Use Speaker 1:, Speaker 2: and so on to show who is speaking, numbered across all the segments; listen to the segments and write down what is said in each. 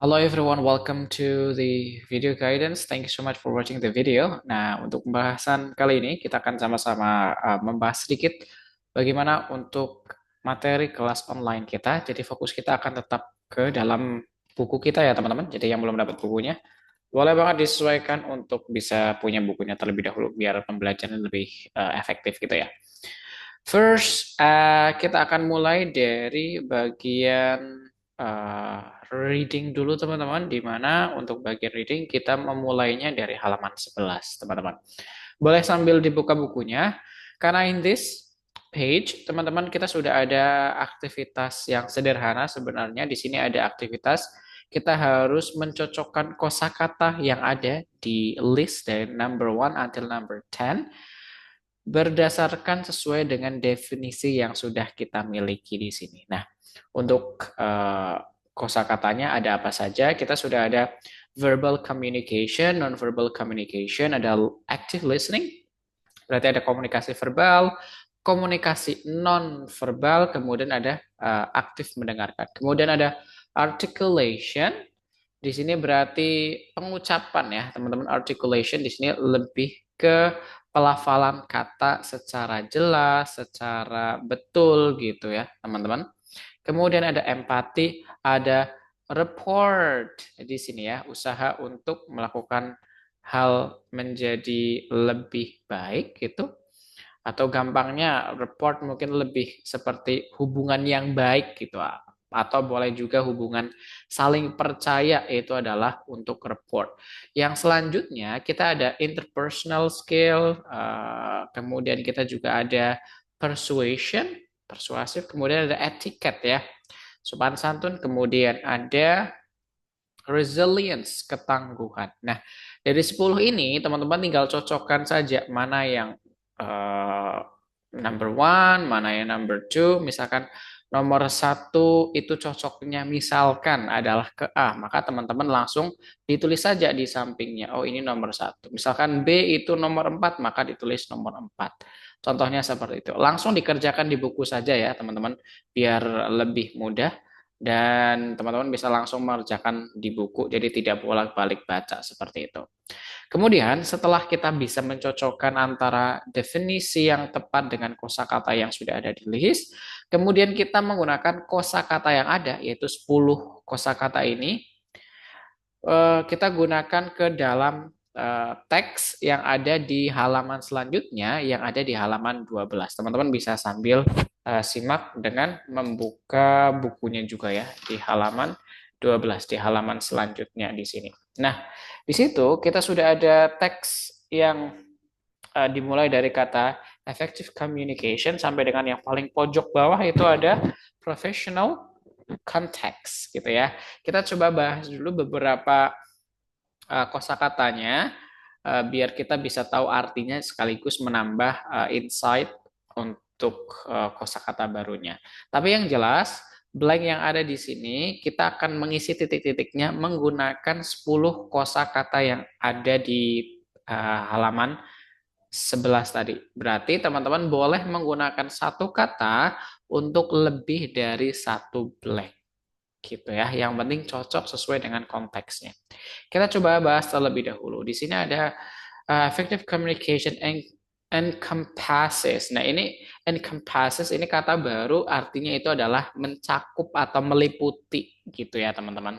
Speaker 1: Hello everyone, welcome to the video guidance. Thank you so much for watching the video. Nah, untuk pembahasan kali ini kita akan sama-sama membahas sedikit bagaimana untuk materi kelas online kita. Jadi fokus kita akan tetap ke dalam buku kita ya teman-teman. Jadi yang belum dapat bukunya, boleh banget disesuaikan untuk bisa punya bukunya terlebih dahulu biar pembelajaran lebih efektif gitu ya. First, kita akan mulai dari bagian uh, reading dulu teman-teman, di mana untuk bagian reading kita memulainya dari halaman 11, teman-teman. Boleh sambil dibuka bukunya, karena in this page, teman-teman kita sudah ada aktivitas yang sederhana sebenarnya. Di sini ada aktivitas kita harus mencocokkan kosakata yang ada di list dari number 1 until number 10 berdasarkan sesuai dengan definisi yang sudah kita miliki di sini. Nah, untuk kosakatanya ada apa saja? Kita sudah ada verbal communication, non-verbal communication, ada active listening, berarti ada komunikasi verbal, komunikasi non-verbal, kemudian ada aktif mendengarkan. Kemudian ada articulation, di sini berarti pengucapan ya, teman-teman. Articulation di sini lebih ke pelafalan kata secara jelas, secara betul gitu ya, teman-teman. Kemudian ada empati, ada report di sini ya, usaha untuk melakukan hal menjadi lebih baik gitu. Atau gampangnya report mungkin lebih seperti hubungan yang baik gitu. Atau boleh juga hubungan saling percaya, itu adalah untuk report. Yang selanjutnya kita ada interpersonal skill, kemudian kita juga ada persuasion, persuasif, kemudian ada etiquette ya, sopan santun, kemudian ada resilience, ketangguhan. Nah, dari 10 ini teman-teman tinggal cocokkan saja mana yang uh, number one, mana yang number two. Misalkan nomor satu itu cocoknya misalkan adalah ke A, maka teman-teman langsung ditulis saja di sampingnya. Oh, ini nomor satu. Misalkan B itu nomor 4, maka ditulis nomor 4. Contohnya seperti itu. Langsung dikerjakan di buku saja ya, teman-teman, biar lebih mudah dan teman-teman bisa langsung mengerjakan di buku, jadi tidak bolak-balik baca seperti itu. Kemudian setelah kita bisa mencocokkan antara definisi yang tepat dengan kosakata yang sudah ada di list, kemudian kita menggunakan kosakata yang ada, yaitu 10 kosakata ini, kita gunakan ke dalam teks yang ada di halaman selanjutnya, yang ada di halaman 12. Teman-teman bisa sambil simak dengan membuka bukunya juga ya, di halaman 12, di halaman selanjutnya di sini. Nah, di situ kita sudah ada teks yang dimulai dari kata effective communication sampai dengan yang paling pojok bawah itu ada professional context gitu ya. Kita coba bahas dulu beberapa kosakatanya biar kita bisa tahu artinya sekaligus menambah insight untuk kosakata barunya. Tapi yang jelas blank yang ada di sini kita akan mengisi titik-titiknya menggunakan 10 kosakata yang ada di halaman 11 tadi. Berarti teman-teman boleh menggunakan satu kata untuk lebih dari satu blank gitu ya. Yang penting cocok sesuai dengan konteksnya. Kita coba bahas terlebih dahulu. Di sini ada effective communication encompasses. Nah, ini encompasses ini kata baru, artinya itu adalah mencakup atau meliputi gitu ya, teman-teman.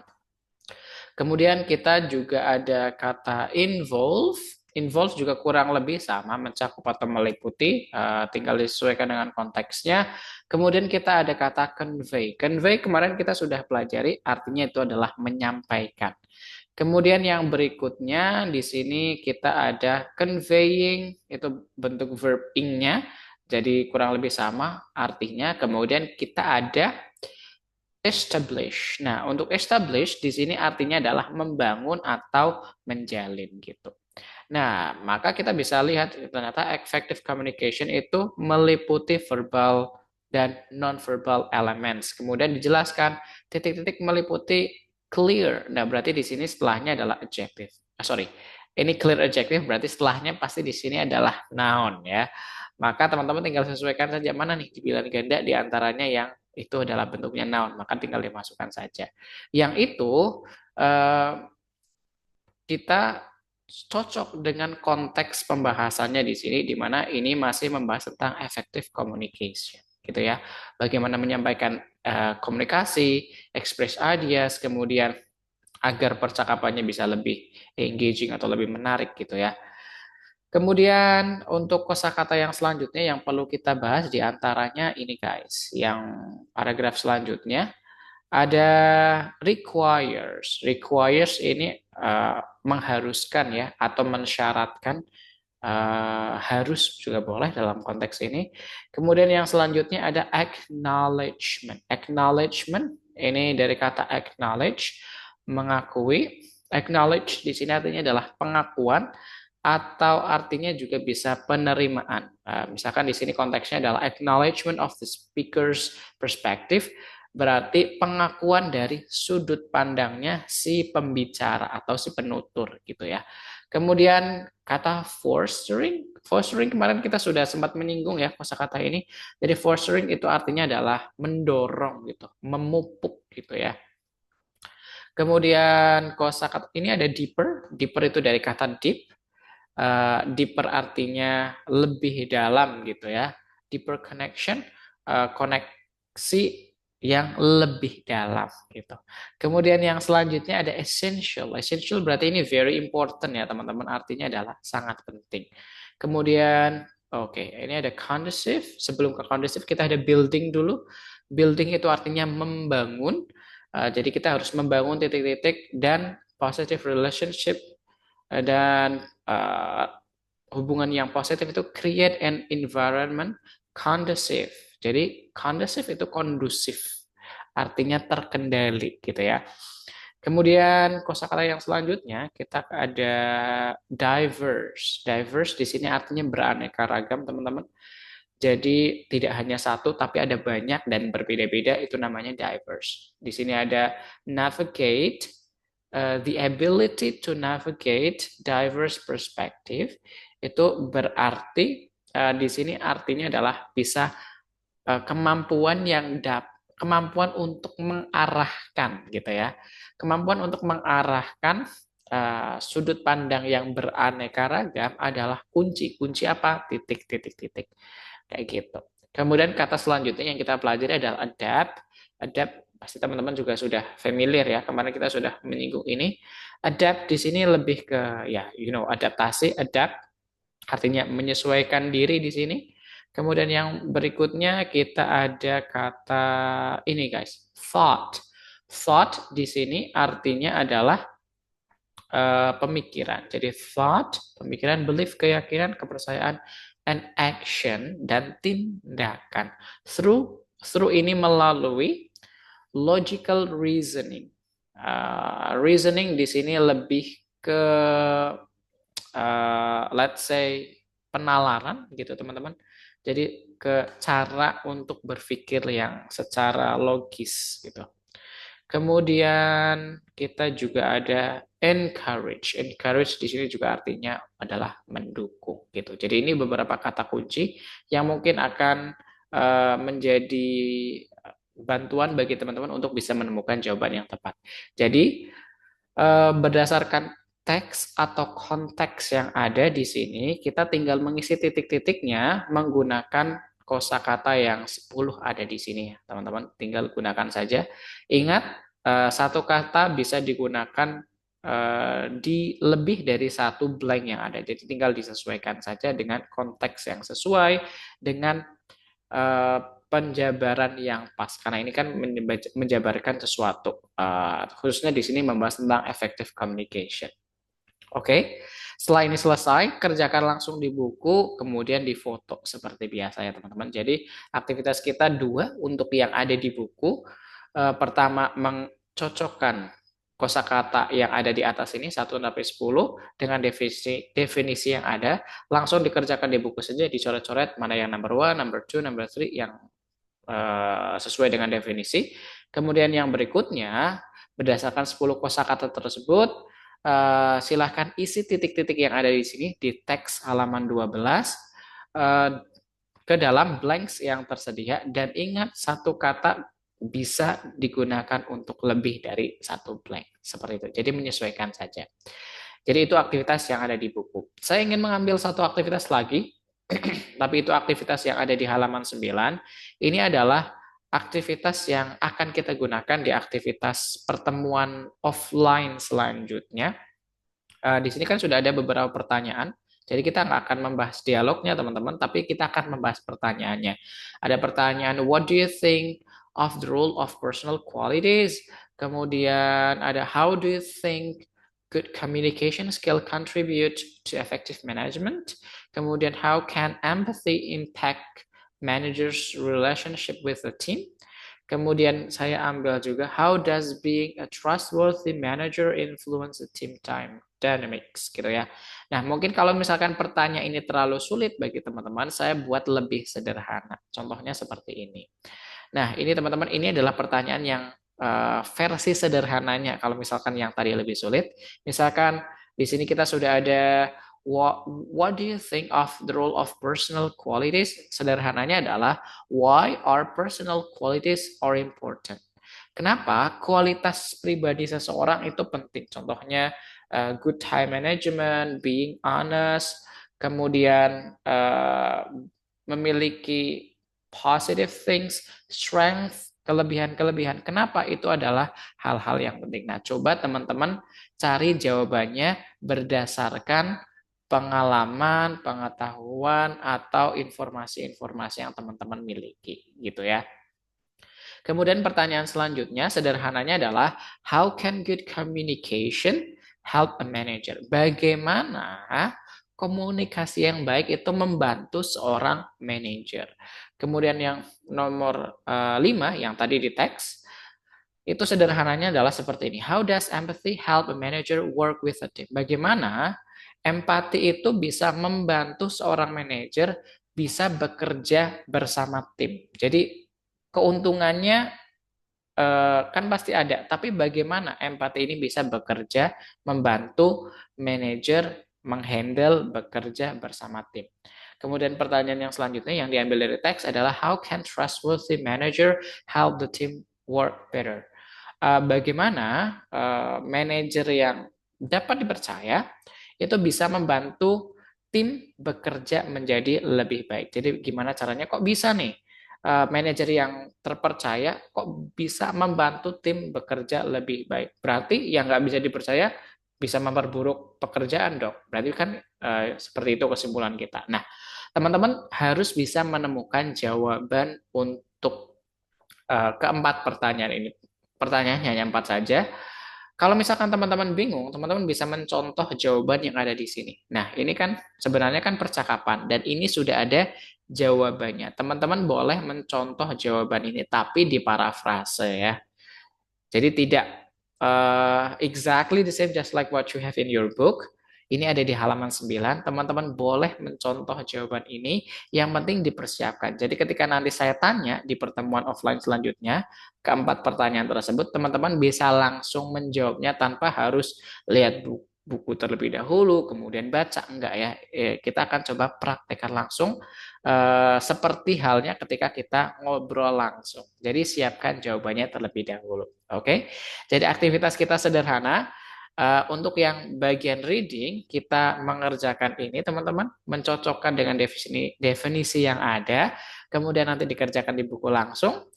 Speaker 1: Kemudian kita juga ada kata involve. Involve juga kurang lebih sama, mencakup atau meliputi, tinggal disesuaikan dengan konteksnya. Kemudian kita ada kata convey. Convey kemarin kita sudah pelajari, artinya itu adalah menyampaikan. Kemudian yang berikutnya di sini kita ada conveying, itu bentuk verb ing-nya, jadi kurang lebih sama artinya. Kemudian kita ada establish. Nah, untuk establish di sini artinya adalah membangun atau menjalin gitu. Nah, maka kita bisa lihat ternyata effective communication itu meliputi verbal dan non-verbal elements. Kemudian dijelaskan titik-titik meliputi clear. Nah, berarti di sini setelahnya adalah adjective. Sorry, ini clear adjective berarti setelahnya pasti di sini adalah noun ya. Maka teman-teman tinggal sesuaikan saja mana nih di pilihan ganda di antaranya yang itu adalah bentuknya noun, maka tinggal dimasukkan saja. Yang itu eh, kita cocok dengan konteks pembahasannya di sini, di mana ini masih membahas tentang effective communication, gitu ya. Bagaimana menyampaikan komunikasi, express ideas, kemudian agar percakapannya bisa lebih engaging atau lebih menarik, gitu ya. Kemudian untuk kosakata yang selanjutnya yang perlu kita bahas di antaranya ini guys, yang paragraf selanjutnya ada requires. Requires ini mengharuskan ya atau mensyaratkan, harus juga boleh dalam konteks ini. Kemudian yang selanjutnya ada acknowledgement. Acknowledgement ini dari kata acknowledge, mengakui. Acknowledge di sini artinya adalah pengakuan atau artinya juga bisa penerimaan. Misalkan di sini konteksnya adalah acknowledgement of the speaker's perspective, berarti pengakuan dari sudut pandangnya si pembicara atau si penutur gitu ya. Kemudian kata fostering, fostering kemarin kita sudah sempat menyinggung ya kosakata ini. Jadi fostering itu artinya adalah mendorong gitu, memupuk gitu ya. Kemudian kosakata ini ada deeper, deeper itu dari kata deep. Deeper artinya lebih dalam gitu ya. Deeper connection, koneksi yang lebih dalam gitu. Kemudian yang selanjutnya ada essential. Essential berarti ini very important ya teman-teman. Artinya adalah sangat penting. Kemudian oke, ini ada conducive. Sebelum ke conducive kita ada building dulu. Building itu artinya membangun. Jadi kita harus membangun titik-titik dan positive relationship, dan hubungan yang positif itu create an environment conducive. Jadi conducive itu kondusif, artinya terkendali gitu ya. Kemudian kosakata yang selanjutnya kita ada diverse. Diverse di sini artinya beraneka ragam, teman-teman. Jadi tidak hanya satu tapi ada banyak dan berbeda-beda, itu namanya diverse. Di sini ada navigate, the ability to navigate diverse perspective, itu berarti di sini artinya adalah bisa kemampuan kemampuan untuk mengarahkan gitu ya. Kemampuan untuk mengarahkan sudut pandang yang beraneka ragam adalah kunci. Kunci apa? Titik titik titik. Kayak gitu. Kemudian kata selanjutnya yang kita pelajari adalah adapt. Adapt pasti teman-teman juga sudah familiar ya. Kemarin kita sudah menyinggung ini. Adapt di sini lebih ke ya, adaptasi, adapt artinya menyesuaikan diri di sini. Kemudian yang berikutnya kita ada kata ini guys, thought. Thought di sini artinya adalah pemikiran. Jadi thought, pemikiran, belief, keyakinan, kepercayaan, and action, dan tindakan. Through ini melalui logical reasoning. Reasoning di sini lebih ke let's say penalaran gitu teman-teman. Jadi ke cara untuk berpikir yang secara logis gitu. Kemudian kita juga ada encourage. Encourage di sini juga artinya adalah mendukung gitu. Jadi ini beberapa kata kunci yang mungkin akan menjadi bantuan bagi teman-teman untuk bisa menemukan jawaban yang tepat. Jadi berdasarkan teks atau konteks yang ada di sini, kita tinggal mengisi titik-titiknya menggunakan kosakata yang 10 ada di sini. Teman-teman tinggal gunakan saja. Ingat, satu kata bisa digunakan di lebih dari satu blank yang ada. Jadi tinggal disesuaikan saja dengan konteks yang sesuai, dengan eh, penjabaran yang pas, karena ini kan menjabarkan sesuatu. Khususnya di sini membahas tentang effective communication. Oke, setelah ini selesai, kerjakan langsung di buku, kemudian difoto seperti biasa ya teman-teman. Jadi aktivitas kita dua untuk yang ada di buku. Pertama, mencocokkan kosakata yang ada di atas ini 1 sampai 10 dengan definisi yang ada. Langsung dikerjakan di buku saja, dicoret-coret mana yang number one, number two, number three yang sesuai dengan definisi. Kemudian yang berikutnya, berdasarkan 10 kosakata tersebut, silahkan isi titik-titik yang ada di sini di teks halaman 12 ke dalam blanks yang tersedia, dan ingat satu kata bisa digunakan untuk lebih dari satu blank. Seperti itu. Jadi menyesuaikan saja. Jadi itu aktivitas yang ada di buku. Saya ingin mengambil satu aktivitas lagi, tapi itu aktivitas yang ada di halaman 9. Ini adalah aktivitas yang akan kita gunakan di aktivitas pertemuan offline selanjutnya. Di sini kan sudah ada beberapa pertanyaan. Jadi kita nggak akan membahas dialognya teman-teman, tapi kita akan membahas pertanyaannya. Ada pertanyaan, what do you think of the role of personal qualities? Kemudian ada, how do you think good communication skill contribute to effective management? Kemudian, how can empathy impact managers' relationship with the team? Kemudian saya ambil juga, how does being a trustworthy manager influence the team time dynamics gitu ya. Nah, mungkin kalau misalkan pertanyaan ini terlalu sulit bagi teman-teman, saya buat lebih sederhana. Contohnya seperti ini. Nah, ini teman-teman, ini adalah pertanyaan yang versi sederhananya. Kalau misalkan yang tadi lebih sulit, misalkan di sini kita sudah ada what do you think of the role of personal qualities? Sederhananya adalah why are personal qualities are important? Kenapa kualitas pribadi seseorang itu penting? Contohnya good time management, being honest, kemudian memiliki positive things, strength, kelebihan-kelebihan. Kenapa itu adalah hal-hal yang penting? Nah, coba teman-teman cari jawabannya berdasarkan pengalaman, pengetahuan, atau informasi-informasi yang teman-teman miliki, gitu ya. Kemudian pertanyaan selanjutnya sederhananya adalah, how can good communication help a manager? Bagaimana komunikasi yang baik itu membantu seorang manajer? Kemudian yang nomor 5 yang tadi di teks, itu sederhananya adalah seperti ini. How does empathy help a manager work with a team? Bagaimana empati itu bisa membantu seorang manajer bisa bekerja bersama tim. Jadi keuntungannya kan pasti ada, tapi bagaimana empati ini bisa bekerja membantu manajer menghandle bekerja bersama tim. Kemudian pertanyaan yang selanjutnya yang diambil dari teks adalah, how can trustworthy manager help the team work better? Bagaimana manajer yang dapat dipercaya itu bisa membantu tim bekerja menjadi lebih baik. Jadi gimana caranya? Kok bisa nih manajer yang terpercaya kok bisa membantu tim bekerja lebih baik? Berarti yang nggak bisa dipercaya bisa memperburuk pekerjaan dong. Berarti kan seperti itu kesimpulan kita. Nah, teman-teman harus bisa menemukan jawaban untuk keempat pertanyaan ini. Pertanyaannya hanya 4 saja. Kalau misalkan teman-teman bingung, teman-teman bisa mencontoh jawaban yang ada di sini. Nah, ini kan sebenarnya kan percakapan dan ini sudah ada jawabannya. Teman-teman boleh mencontoh jawaban ini tapi diparafrase ya. Jadi tidak exactly the same just like what you have in your book. Ini ada di halaman 9. Teman-teman boleh mencontoh jawaban ini. Yang penting dipersiapkan. Jadi ketika nanti saya tanya di pertemuan offline selanjutnya, keempat pertanyaan tersebut, teman-teman bisa langsung menjawabnya tanpa harus lihat buku terlebih dahulu, kemudian baca. Enggak ya. Kita akan coba praktekkan langsung seperti halnya ketika kita ngobrol langsung. Jadi siapkan jawabannya terlebih dahulu. Oke. Jadi aktivitas kita sederhana. Untuk yang bagian reading, kita mengerjakan ini, teman-teman, mencocokkan dengan definisi yang ada, kemudian nanti dikerjakan di buku langsung.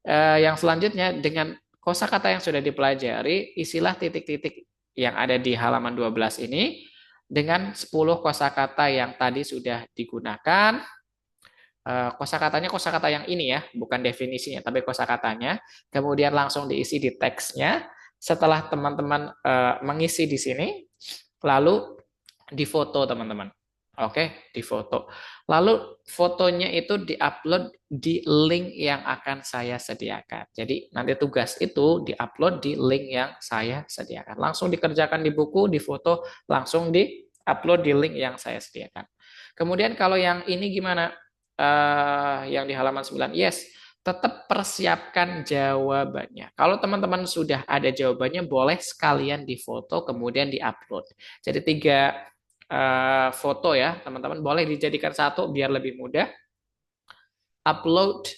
Speaker 1: Yang selanjutnya, dengan kosakata yang sudah dipelajari, isilah titik-titik yang ada di halaman 12 ini, dengan 10 kosakata yang tadi sudah digunakan. Kosakatanya kosakata yang ini ya, bukan definisinya, tapi kosakatanya. Kemudian langsung diisi di teksnya. Setelah teman-teman mengisi di sini, lalu difoto teman-teman. Oke, difoto. Lalu fotonya itu diupload di link yang akan saya sediakan. Jadi nanti tugas itu diupload di link yang saya sediakan. Langsung dikerjakan di buku, difoto, langsung diupload di link yang saya sediakan. Kemudian kalau yang ini gimana? Yang di halaman 9, yes, tetap persiapkan jawabannya. Kalau teman-teman sudah ada jawabannya, boleh sekalian difoto kemudian diupload. Jadi 3 foto ya, teman-teman boleh dijadikan satu biar lebih mudah. Upload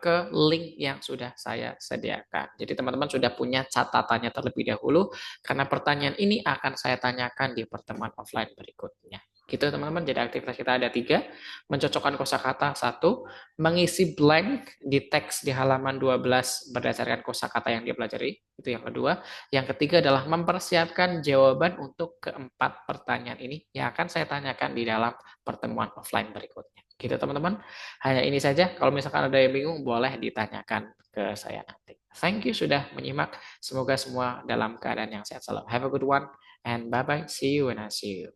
Speaker 1: ke link yang sudah saya sediakan. Jadi teman-teman sudah punya catatannya terlebih dahulu karena pertanyaan ini akan saya tanyakan di pertemuan offline berikutnya. Gitu teman-teman. Jadi aktivitas kita ada 3. Mencocokkan kosakata 1, mengisi blank di teks di halaman 12 berdasarkan kosakata yang dipelajari. Itu yang kedua. Yang ketiga adalah mempersiapkan jawaban untuk keempat pertanyaan ini yang akan saya tanyakan di dalam pertemuan offline berikutnya. Gitu teman-teman. Hanya ini saja. Kalau misalkan ada yang bingung, boleh ditanyakan ke saya nanti. Thank you sudah menyimak. Semoga semua dalam keadaan yang sehat selalu. Have a good one and bye-bye. See you when I see you.